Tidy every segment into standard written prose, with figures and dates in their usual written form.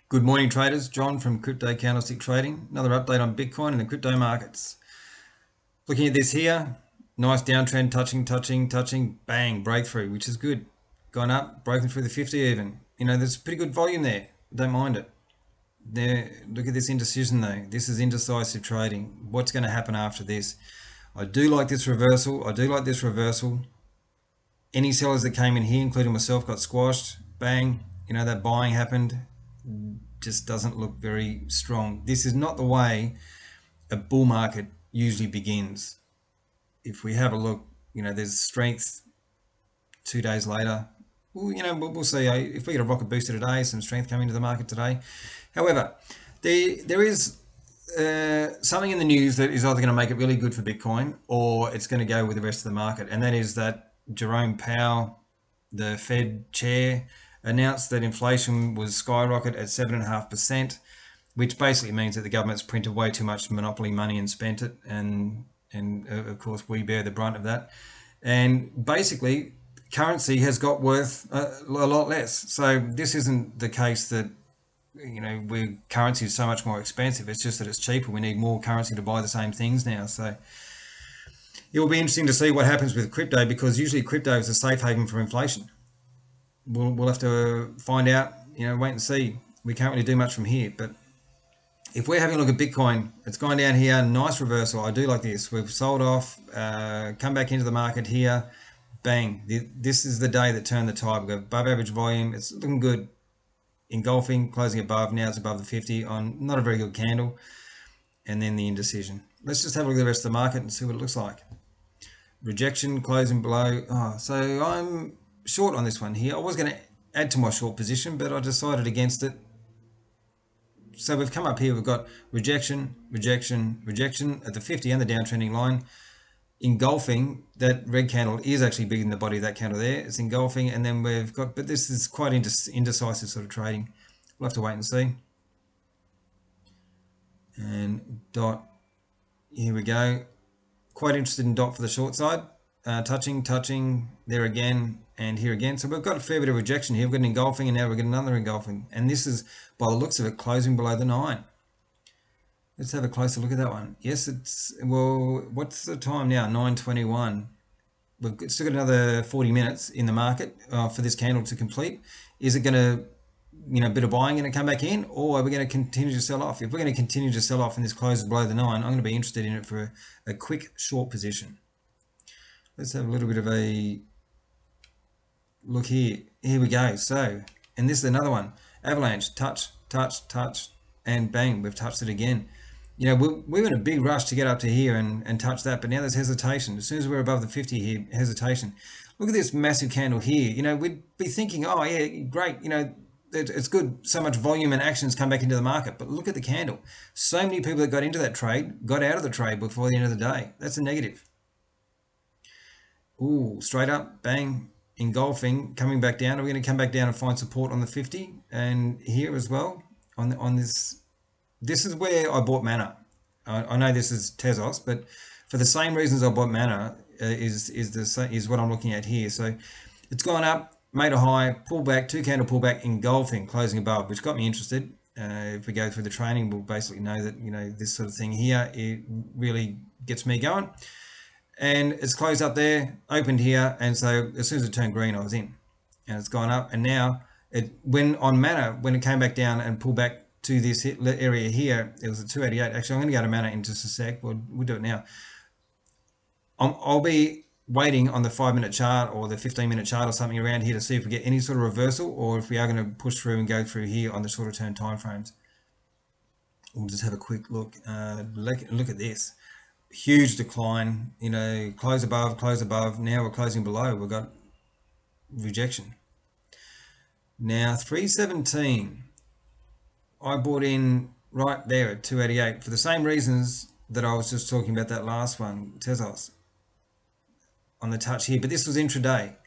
Good morning, traders. John from Crypto Candlestick Trading. Another update on Bitcoin and the crypto markets. Looking at this here, nice downtrend, touching, bang, breakthrough, which is good. Gone up, broken through the 50 even. There's pretty good volume there. Don't mind it. There, look at this indecision though. This is indecisive trading. What's going to happen after this? I do like this reversal. Any sellers that came in here, including myself, got squashed. Bang. That buying happened. Just doesn't look very strong. This is not the way a bull market usually begins. If we have a look, there's strength 2 days later. Well, we'll see. If we get a rocket booster today, some strength coming into the market today. However, there is something in the news that is either going to make it really good for Bitcoin or it's going to go with the rest of the market, and that is that Jerome Powell, the Fed chair, announced that inflation was skyrocket at 7.5%, which basically means that the government's printed way too much monopoly money and spent it, and of course we bear the brunt of that. And basically, currency has got worth a lot less. So this isn't the case that where currency is so much more expensive. It's just that it's cheaper. We need more currency to buy the same things now. So it will be interesting to see what happens with crypto, because usually crypto is a safe haven for inflation. We'll have to find out, wait and see. We can't really do much from here. But if we're having a look at Bitcoin, it's gone down here, nice reversal. I do like this. We've sold off, come back into the market here, bang. This is the day that turned the tide. We've got above average volume. It's looking good. Engulfing, closing above. Now it's above the 50 on not a very good candle. And then the indecision. Let's just have a look at the rest of the market and see what it looks like. Rejection, closing below. So I'm short on this one here. I was going to add to my short position, but I decided against it. So we've come up here, we've got rejection at the 50 and the downtrending line. Engulfing, that red candle is actually bigger than the body of that candle there. It's engulfing, and then we've got, but this is quite indecisive sort of trading. We'll have to wait and see. And dot, here we go. Quite interested in dot for the short side. Touching there again, and here again. So we've got a fair bit of rejection here. We've got an engulfing, and now we've got another engulfing. And this is, by the looks of it, closing below the 9. Let's have a closer look at that one. Yes, it's, well, what's the time now? 9:21. We've still got another 40 minutes in the market for this candle to complete. Is it going to, a bit of buying and come back in, or are we going to continue to sell off? If we're going to continue to sell off and this closes below the 9, I'm going to be interested in it for a quick short position. Let's have a little bit of a look here. Here we go. So, and this is another one. Avalanche, touch, and bang, we've touched it again. We were in a big rush to get up to here and touch that, but now there's hesitation. As soon as we're above the 50 here, hesitation. Look at this massive candle here. We'd be thinking, oh yeah, great, it's good, so much volume and actions come back into the market, but look at the candle. So many people that got into that trade got out of the trade before the end of the day. That's a negative. Ooh, straight up, bang, engulfing, coming back down. Are we going to come back down and find support on the 50 and here as well on this? This is where I bought Mana. I know this is Tezos, but for the same reasons I bought Mana is what I'm looking at here. So it's gone up, made a high, pull back, 2 candle pullback, engulfing, closing above, which got me interested. If we go through the training, we'll basically know that this sort of thing here, it really gets me going. And it's closed up there, opened here, and so as soon as it turned green, I was in, and it's gone up. And now when it came back down and pulled back to this area here, it was a 288. Actually, I'm going to go to Mana in just a sec. We'll do it now. I'll be waiting on the 5-minute chart or the 15-minute chart or something around here to see if we get any sort of reversal, or if we are going to push through and go through here on the shorter term time frames. We'll just have a quick look. Look at this. Huge decline, close above. Now we're closing below. We've got rejection. Now 317. I bought in right there at 288 for the same reasons that I was just talking about that last one, Tezos, on the touch here. But this was intraday.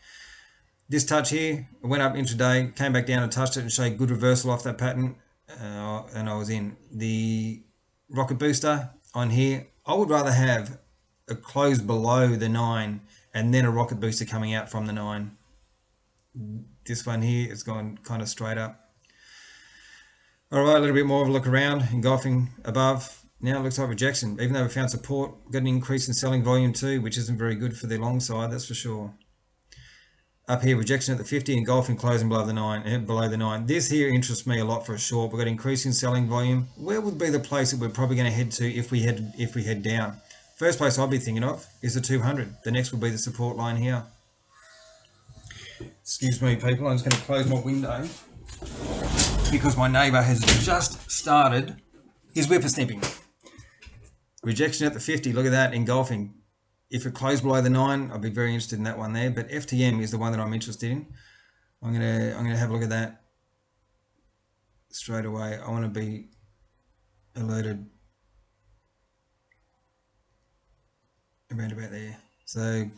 This touch here, it went up intraday, came back down and touched it and showed good reversal off that pattern, and I was in. The rocket booster on here, I would rather have a close below the 9 and then a rocket booster coming out from the 9. This one here, it's gone kind of straight up. All right, a little bit more of a look around, engulfing above. Now it looks like rejection, even though we found support, got an increase in selling volume too, which isn't very good for the long side, that's for sure. Up here, rejection at the 50, engulfing, closing below the 9. This here interests me a lot for a short. We've got increasing selling volume. Where would be the place that we're probably going to head to if we head down? First place I'd be thinking of is the 200. The next will be the support line here. Excuse me, people. I'm just going to close my window because my neighbour has just started his whippersnipping. Rejection at the 50. Look at that, engulfing. If it closed below the 9, I'd be very interested in that one there. But FTM is the one that I'm interested in. I'm gonna have a look at that straight away. I want to be alerted around about there. So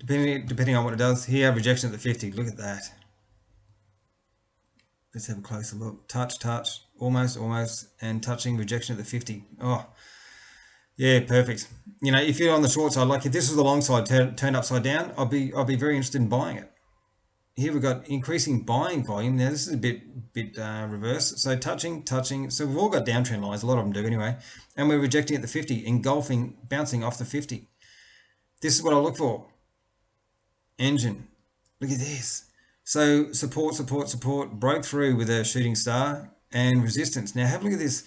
depending on what it does, here rejection at the 50. Look at that. Let's have a closer look. Touch, almost, and touching, rejection at the 50. Oh, yeah, perfect. You know, if you're on the short side, like if this was the long side turned upside down, I'll be very interested in buying it. Here we've got increasing buying volume. Now this is a bit reverse. So touching. So we've all got downtrend lines. A lot of them do anyway. And we're rejecting at the 50, engulfing, bouncing off the 50. This is what I look for. Engine. Look at this. So support, broke through with a shooting star and resistance. Now have a look at this.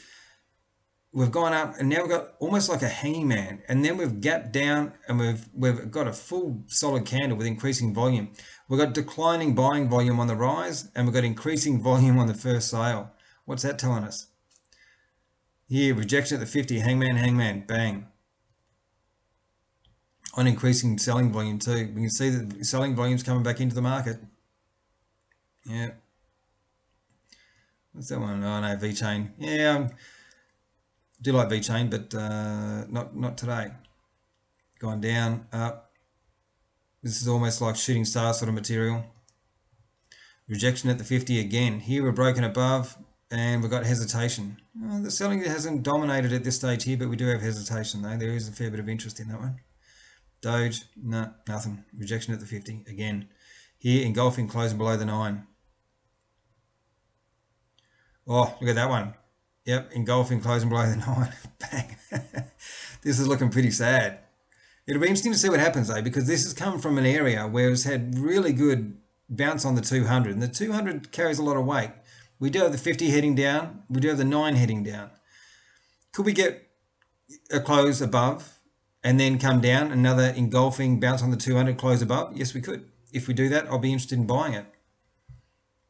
We've gone up and now we've got almost like a hanging man, and then we've gapped down and we've got a full solid candle with increasing volume. We've got declining buying volume on the rise, and we've got increasing volume on the first sale. What's that telling us? Here, rejection at the 50, hangman, bang. On increasing selling volume too. We can see that selling volume's coming back into the market. Yeah. What's that one? Oh no, V-chain. Yeah, do like V-chain, but not today. Going down, up. This is almost like shooting star sort of material. Rejection at the 50 again. Here we're broken above and we've got hesitation. The selling hasn't dominated at this stage here, but we do have hesitation though. There is a fair bit of interest in that one. Doge, no, nothing. Rejection at the 50 again. Here engulfing, closing below the 9. Oh, look at that one. Yep, engulfing, closing below the 9. Bang. This is looking pretty sad. It'll be interesting to see what happens though, because this has come from an area where it's had really good bounce on the 200, and the 200 carries a lot of weight. We do have the 50 heading down. We do have the 9 heading down. Could we get a close above and then come down, another engulfing bounce on the 200, close above? Yes, we could. If we do that, I'll be interested in buying it.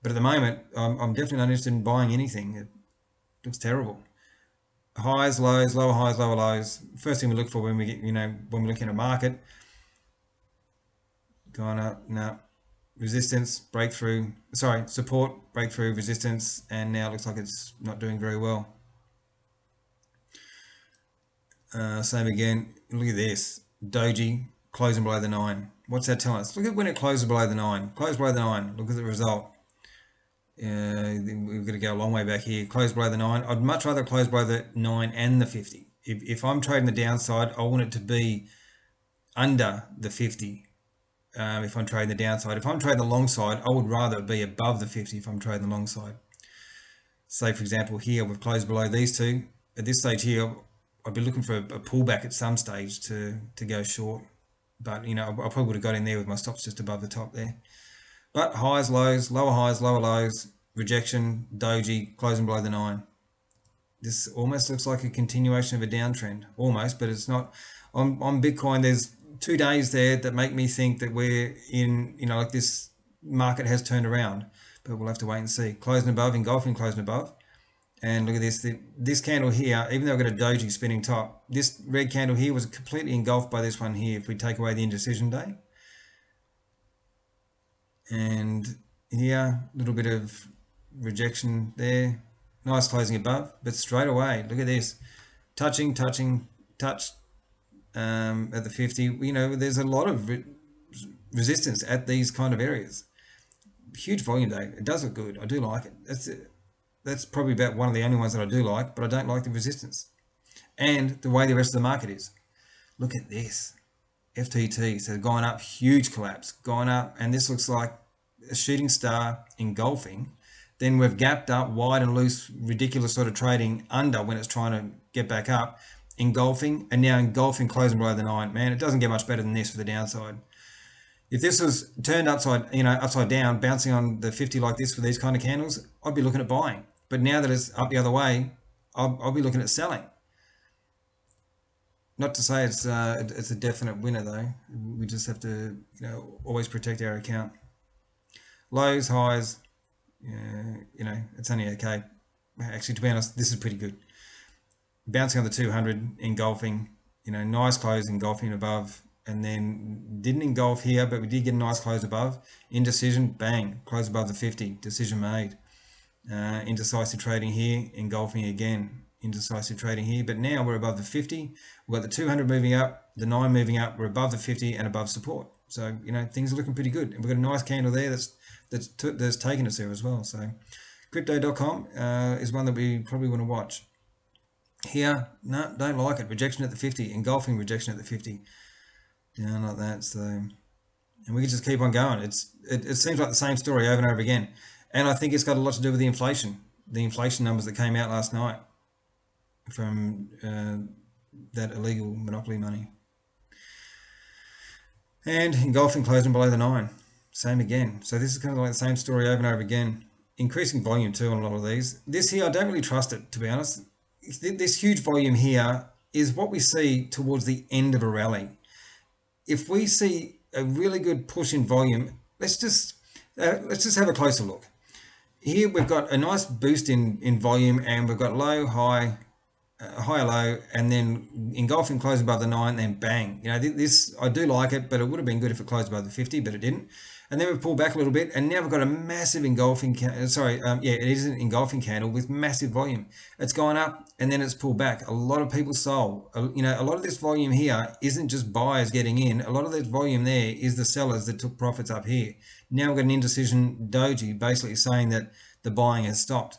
But at the moment, I'm definitely not interested in buying anything. It looks terrible. Highs, lows, lower highs, lower lows. First thing we look for when we get, when we're looking at a market. Going up, no. Resistance, breakthrough. Sorry, support, breakthrough, resistance, and now it looks like it's not doing very well. Same again. Look at this. Doji closing below the 9. What's that telling us? Look at when it closes below the 9. Close below the 9. Look at the result. We've got to go a long way back here. Close below the 9. I'd much rather close below the 9 and the 50. If I'm trading the downside, I want it to be under the 50. If I'm trading the downside. If I'm trading the long side, I would rather it be above the 50 if I'm trading the long side. Say, for example, here we've closed below these two. At this stage here, I'd be looking for a pullback at some stage to go short. But, I probably would have got in there with my stops just above the top there. But highs, lows, lower lows, rejection, doji, closing below the 9. This almost looks like a continuation of a downtrend. Almost, but it's not. On Bitcoin, there's 2 days there that make me think that we're in, like this market has turned around. But we'll have to wait and see. Closing above, engulfing, closing above. And look at this. This candle here, even though I've got a doji spinning top, this red candle here was completely engulfed by this one here if we take away the indecision day. And here, a little bit of rejection there. Nice closing above, but straight away, look at this. Touching, touch at the 50. There's a lot of resistance at these kind of areas. Huge volume day. It does look good. I do like it. That's probably about one of the only ones that I do like, but I don't like the resistance. And the way the rest of the market is. Look at this. FTT, so gone up, huge collapse, gone up, and this looks like a shooting star engulfing then we've gapped up wide and loose, ridiculous sort of trading under when it's trying to get back up, engulfing, and now engulfing closing below the 9. Man, it doesn't get much better than this for the downside. If this was turned upside down, bouncing on the 50 like this with these kind of candles, I'd be looking at buying. But now that it's up the other way, I'll be looking at selling. Not to say it's a definite winner though. We just have to always protect our account. Lows, highs, it's only okay. Actually, to be honest, this is pretty good. Bouncing on the 200, engulfing, nice close, engulfing above, and then didn't engulf here, but we did get a nice close above. Indecision, bang, close above the 50, decision made. Indecisive trading here, engulfing again, indecisive trading here, but now we're above the 50. We've got the 200 moving up, the 9 moving up, we're above the 50 and above support. So, things are looking pretty good. And we've got a nice candle there that's taken us there as well. So crypto.com is one that we probably want to watch. Here, no, don't like it. Rejection at the 50, engulfing rejection at the 50. Down like that. So, and we can just keep on going. It seems like the same story over and over again. And I think it's got a lot to do with the inflation numbers that came out last night from that illegal monopoly money. And engulfing closing below the 9. Same again. So this is kind of like the same story over and over again. Increasing volume too on a lot of these. This here, I don't really trust it, to be honest. This huge volume here is what we see towards the end of a rally. If we see a really good push in volume, let's just have a closer look. Here we've got a nice boost in volume, and we've got low, high, high, low, and then engulfing close above the 9, then bang. This, I do like it, but it would have been good if it closed above the 50, but it didn't. And then we pull back a little bit, and now we've got a massive engulfing, it is an engulfing candle with massive volume. It's gone up, and then it's pulled back. A lot of people sold. A lot of this volume here isn't just buyers getting in. A lot of this volume there is the sellers that took profits up here. Now we've got an indecision doji basically saying that the buying has stopped.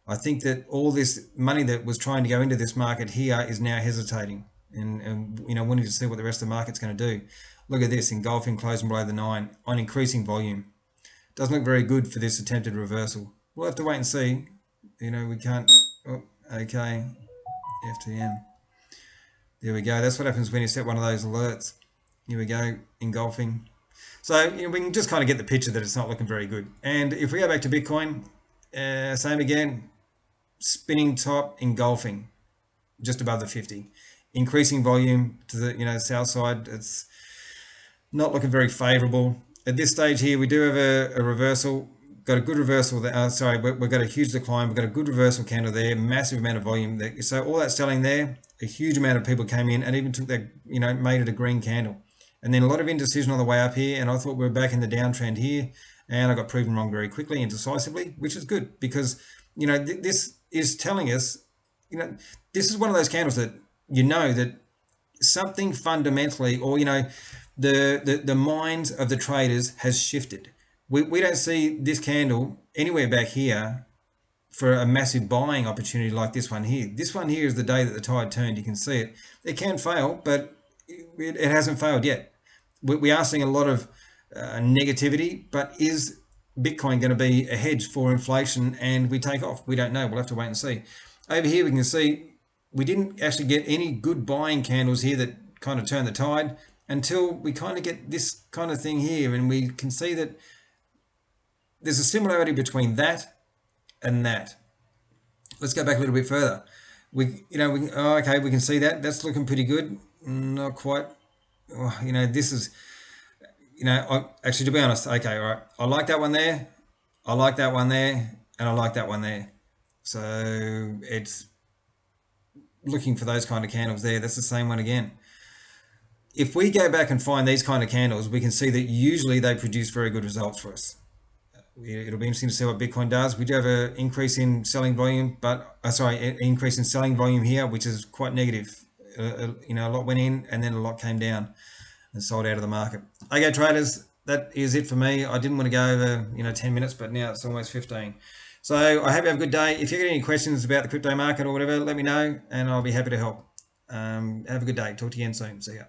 I think that all this money that was trying to go into this market here is now hesitating and wanting to see what the rest of the market's going to do. Look at this, engulfing closing below the 9 on increasing volume. Doesn't look very good for this attempted reversal. We'll have to wait and see. We can't. Oh, okay. FTM. There we go. That's what happens when you set one of those alerts. Here we go, engulfing. So we can just kind of get the picture that it's not looking very good. And if we go back to Bitcoin, same again, spinning top, engulfing just above the 50. Increasing volume to the south side. It's not looking very favorable. At this stage here, we do have a reversal. Got a good reversal there. We've got a huge decline. We've got a good reversal candle there, massive amount of volume there. So all that selling there, a huge amount of people came in and even took that, made it a green candle. And then a lot of indecision on the way up here. And I thought we were back in the downtrend here. And I got proven wrong very quickly and decisively, which is good because, this is telling us, this is one of those candles that, that something fundamentally, or, the minds of the traders has shifted. We don't see this candle anywhere back here for a massive buying opportunity like this one here. This one here is the day that the tide turned. You can see it. It can fail, but it hasn't failed yet. We are seeing a lot of negativity, but is Bitcoin going to be a hedge for inflation and we take off? We don't know. We'll have to wait and see. Over here we can see we didn't actually get any good buying candles here that kind of turn the tide until we kind of get this kind of thing here, and we can see that there's a similarity between that and that. Let's go back a little bit further. We can see that. That's looking pretty good. Not quite. This is, actually, to be honest, okay, all right. I like that one there. I like that one there. And I like that one there. So it's looking for those kind of candles there. That's the same one again. If we go back and find these kind of candles, we can see that usually they produce very good results for us. It'll be interesting to see what Bitcoin does. We do have an increase in selling volume, increase in selling volume here, which is quite negative. A lot went in and then a lot came down and sold out of the market. Okay, traders, that is it for me. I didn't want to go over 10 minutes, but now it's almost 15. So I hope you have a good day. If you get any questions about the crypto market or whatever, let me know and I'll be happy to help. Have a good day. Talk to you again soon. See ya.